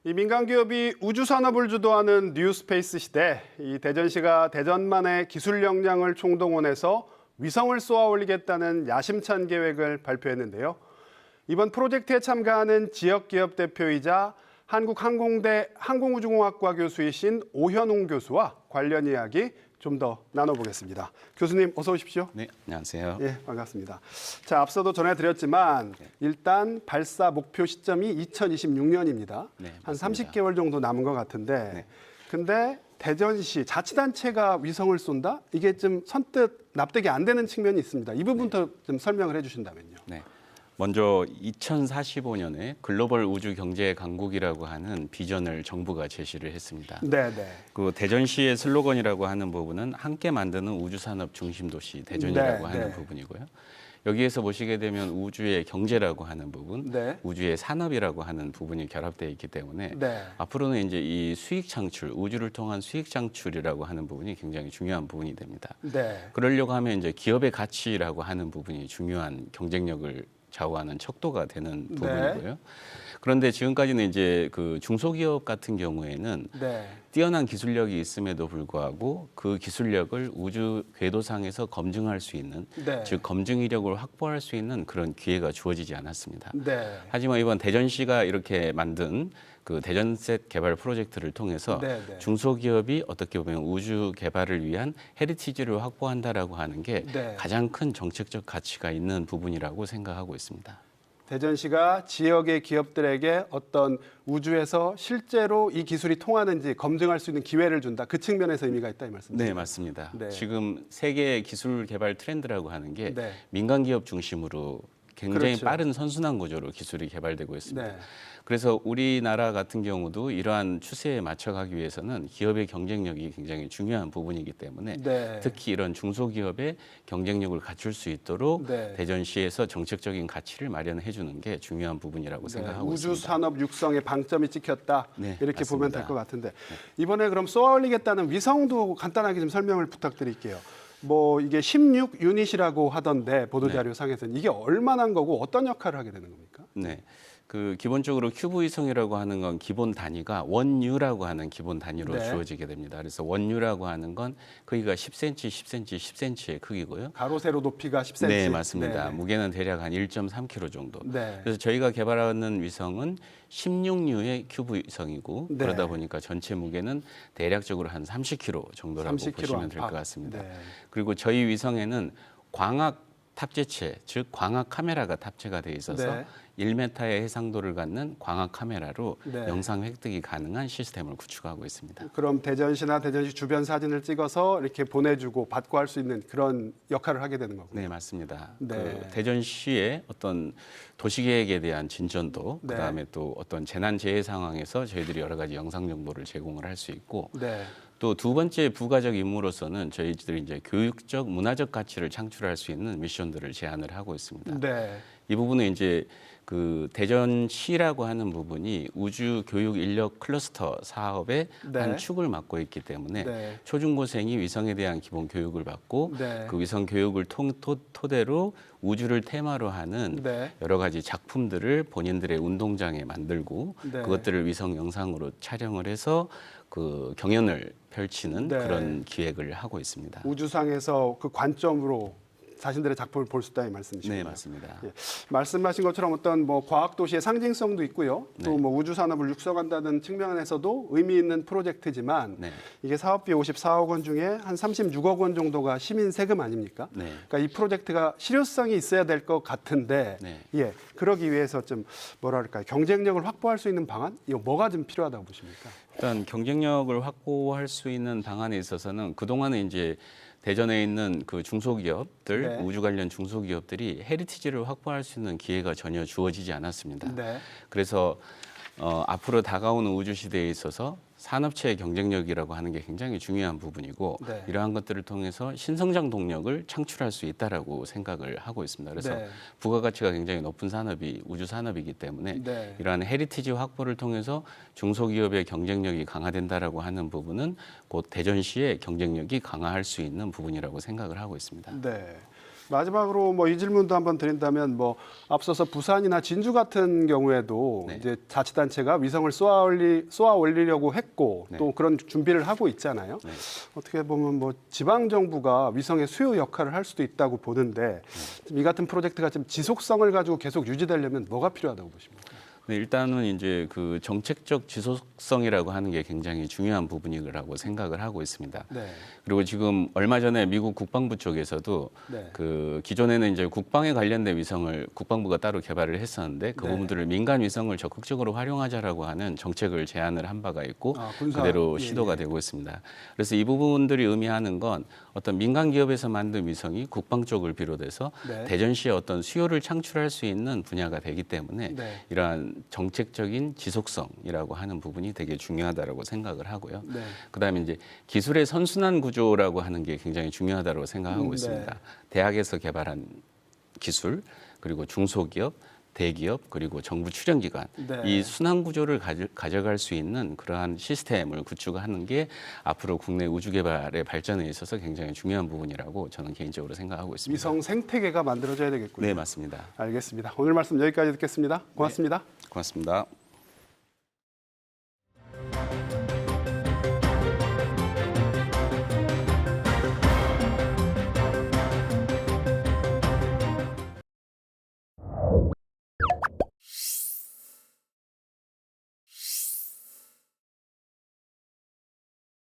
이 민간 기업이 우주 산업을 주도하는 뉴스페이스 시대, 이 대전시가 대전만의 기술 역량을 총동원해서 위성을 쏘아 올리겠다는 야심찬 계획을 발표했는데요. 이번 프로젝트에 참가하는 지역 기업 대표이자 한국항공대 항공우주공학과 교수이신 오현웅 교수와 관련 이야기 좀 더 나눠보겠습니다. 교수님 어서 오십시오. 네, 안녕하세요. 예, 반갑습니다. 자, 앞서도 전해드렸지만 일단 발사 목표 시점이 2026년입니다. 네, 한 맞습니다. 30개월 정도 남은 것 같은데 네. 근데 대전시 자치단체가 위성을 쏜다? 이게 좀 선뜻 납득이 안 되는 측면이 있습니다. 이 부분부터 좀 설명을 해주신다면요. 네. 먼저 2045년에 글로벌 우주 경제 강국이라고 하는 비전을 정부가 제시를 했습니다. 네, 네. 그 대전시의 슬로건이라고 하는 부분은 함께 만드는 우주 산업 중심 도시 대전이라고 네, 하는 네. 부분이고요. 여기에서 보시게 되면 우주의 경제라고 하는 부분, 네. 우주의 산업이라고 하는 부분이 결합되어 있기 때문에 네. 앞으로는 이제 이 수익 창출, 우주를 통한 수익 창출이라고 하는 부분이 굉장히 중요한 부분이 됩니다. 네. 그러려고 하면 이제 기업의 가치라고 하는 부분이 중요한 경쟁력을 좌우하는 척도가 되는 네. 부분이고요. 그런데 지금까지는 이제 그 중소기업 같은 경우에는 네. 뛰어난 기술력이 있음에도 불구하고 그 기술력을 우주 궤도상에서 검증할 수 있는, 네. 즉 검증 이력을 확보할 수 있는 그런 기회가 주어지지 않았습니다. 네. 하지만 이번 대전시가 이렇게 만든 그 대전셋 개발 프로젝트를 통해서 네, 네. 중소기업이 어떻게 보면 우주 개발을 위한 헤리티지를 확보한다라고 하는 게 네. 가장 큰 정책적 가치가 있는 부분이라고 생각하고 있습니다. 대전시가 지역의 기업들에게 어떤 우주에서 실제로 이 기술이 통하는지 검증할 수 있는 기회를 준다. 그 측면에서 의미가 있다 이 말씀이시죠? 네, 맞습니다. 네. 지금 세계 기술 개발 트렌드라고 하는 게 네. 민간 기업 중심으로 굉장히 그렇죠. 빠른 선순환 구조로 기술이 개발되고 있습니다. 네. 그래서 우리나라 같은 경우도 이러한 추세에 맞춰가기 위해서는 기업의 경쟁력이 굉장히 중요한 부분이기 때문에 네. 특히 이런 중소기업의 경쟁력을 갖출 수 있도록 네. 대전시에서 정책적인 가치를 마련해 주는 게 중요한 부분이라고 생각하고 우주 있습니다. 산업 육성에 방점이 찍혔다. 네, 이렇게 맞습니다. 보면 될 것 같은데 이번에 그럼 쏘아 올리겠다는 위성도 간단하게 좀 설명을 부탁드릴게요. 뭐 이게 16유닛이라고 하던데 보도자료 상에서는 이게 얼마나 거고 어떤 역할을 하게 되는 겁니까? 네. 그 기본적으로 큐브 위성이라고 하는 건 기본 단위가 원유라고 하는 기본 단위로 네. 주어지게 됩니다. 그래서 원유라고 하는 건 크기가 10cm, 10cm, 10cm의 크기고요. 가로 세로 높이가 10cm. 네, 맞습니다. 네. 무게는 대략 한 1.3kg 정도. 네. 그래서 저희가 개발하는 위성은 16류의 큐브 위성이고 네. 그러다 보니까 전체 무게는 대략적으로 한 30kg 정도라고 30kg 보시면 될 것 안팎. 같습니다. 네. 그리고 저희 위성에는 광학 탑재체, 즉 광학 카메라가 탑재가 돼 있어서 네. 1m의 해상도를 갖는 광학 카메라로 네. 영상 획득이 가능한 시스템을 구축하고 있습니다. 그럼 대전시나 대전시 주변 사진을 찍어서 이렇게 보내주고 받고 할 수 있는 그런 역할을 하게 되는 거군요. 네, 맞습니다. 네. 그 대전시의 어떤 도시계획에 대한 진전도, 네. 그다음에 또 어떤 재난재해 상황에서 저희들이 여러 가지 영상 정보를 제공을 할 수 있고, 네. 또 두 번째 부가적 임무로서는 저희들이 이제 교육적, 문화적 가치를 창출할 수 있는 미션들을 제안을 하고 있습니다. 네. 이 부분은 이제 그 대전시라고 하는 부분이 우주 교육 인력 클러스터 사업의 네. 한 축을 맡고 있기 때문에 네. 초중고생이 위성에 대한 기본 교육을 받고 네. 그 위성 교육을 토대로 우주를 테마로 하는 네. 여러 가지 작품들을 본인들의 운동장에 만들고 네. 그것들을 위성 영상으로 촬영을 해서 그 경연을 펼치는 네. 그런 기획을 하고 있습니다. 우주상에서 그 관점으로 자신들의 작품을 볼 수 있다 이 말씀이시죠? 네, 맞습니다. 예. 말씀하신 것처럼 어떤 뭐 과학 도시의 상징성도 있고요. 또 네. 뭐 우주 산업을 육성한다는 측면에서도 의미 있는 프로젝트지만 네. 이게 사업비 54억 원 중에 한 36억 원 정도가 시민 세금 아닙니까? 네. 그러니까 이 프로젝트가 실효성이 있어야 될 것 같은데 네. 예. 그러기 위해서 좀 뭐랄까요? 경쟁력을 확보할 수 있는 방안? 이거 뭐가 좀 필요하다고 보십니까? 일단 경쟁력을 확보할 수 있는 방안에 있어서는 그동안에 이제 대전에 있는 그 중소기업들, 네. 우주 관련 중소기업들이 헤리티지를 확보할 수 있는 기회가 전혀 주어지지 않았습니다. 네. 그래서 앞으로 다가오는 우주 시대에 있어서 산업체의 경쟁력이라고 하는 게 굉장히 중요한 부분이고 네. 이러한 것들을 통해서 신성장 동력을 창출할 수 있다라고 생각을 하고 있습니다. 그래서 네. 부가가치가 굉장히 높은 산업이 우주 산업이기 때문에 네. 이러한 헤리티지 확보를 통해서 중소기업의 경쟁력이 강화된다라고 하는 부분은 곧 대전시의 경쟁력이 강화할 수 있는 부분이라고 생각을 하고 있습니다. 네. 마지막으로 뭐 이 질문도 한번 드린다면 뭐 앞서서 부산이나 진주 같은 경우에도 네. 이제 자치단체가 위성을 쏘아 올리려고 했고 네. 또 그런 준비를 하고 있잖아요. 네. 어떻게 보면 뭐 지방 정부가 위성의 수요 역할을 할 수도 있다고 보는데 이 같은 프로젝트가 좀 지속성을 가지고 계속 유지되려면 뭐가 필요하다고 보십니까? 네, 일단은 이제 그 정책적 지속성이라고 하는 게 굉장히 중요한 부분이라고 생각을 하고 있습니다. 네. 그리고 지금 얼마 전에 미국 국방부 쪽에서도 네. 그 기존에는 이제 국방에 관련된 위성을 국방부가 따로 개발을 했었는데 그 네. 부분들을 민간 위성을 적극적으로 활용하자라고 하는 정책을 제안을 한 바가 있고 군사. 그대로 예, 시도가 예. 되고 있습니다. 그래서 이 부분들이 의미하는 건 어떤 민간 기업에서 만든 위성이 국방 쪽을 비롯해서 네. 대전시에 어떤 수요를 창출할 수 있는 분야가 되기 때문에 네. 이러한 정책적인 지속성이라고 하는 부분이 되게 중요하다고 생각을 하고요. 네. 그다음에 이제 기술의 선순환 구조라고 하는 게 굉장히 중요하다고 생각하고 네. 있습니다. 대학에서 개발한 기술 그리고 중소기업, 대기업 그리고 정부 출연기관 네. 이 순환 구조를 가져갈 수 있는 그러한 시스템을 구축하는 게 앞으로 국내 우주 개발의 발전에 있어서 굉장히 중요한 부분이라고 저는 개인적으로 생각하고 있습니다. 위성 생태계가 만들어져야 되겠군요. 네, 맞습니다. 알겠습니다. 오늘 말씀 여기까지 듣겠습니다. 고맙습니다. 고맙습니다.